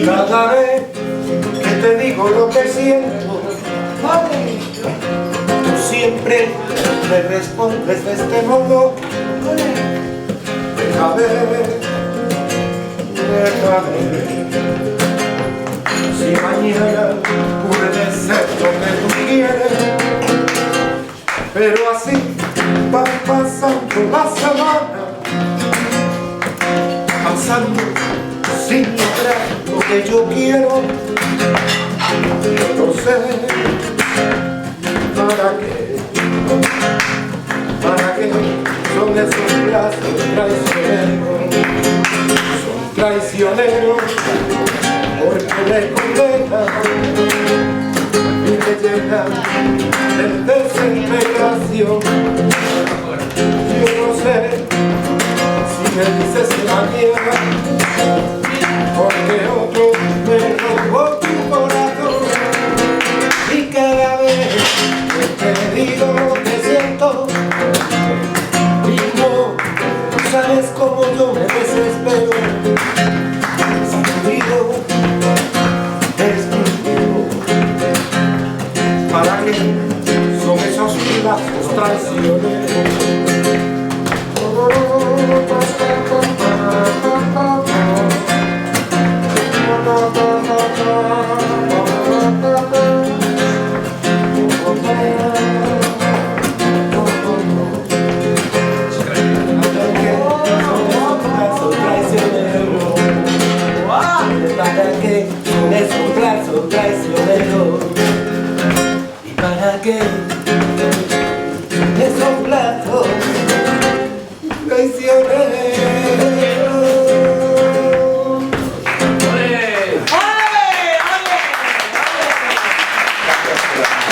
Cada vez que te digo lo que siento, tú siempre me respondes de este modo. Déjame, si mañana puede ser lo que tú quieres, pero así van pasando las semanas, avanzando sin lograr lo que yo quiero. No sé para qué son esos brazos traicioneros. Son traicioneros porque me condenan y me llenan de desesperación. Yo no sé si me dices que mañana, porque otro me robó tu corazón. Y cada vez que te digo lo que siento, y no sabes cómo yo me desespero. Sacudido, destruido. ¿Para qué son esos brazos traicioneros?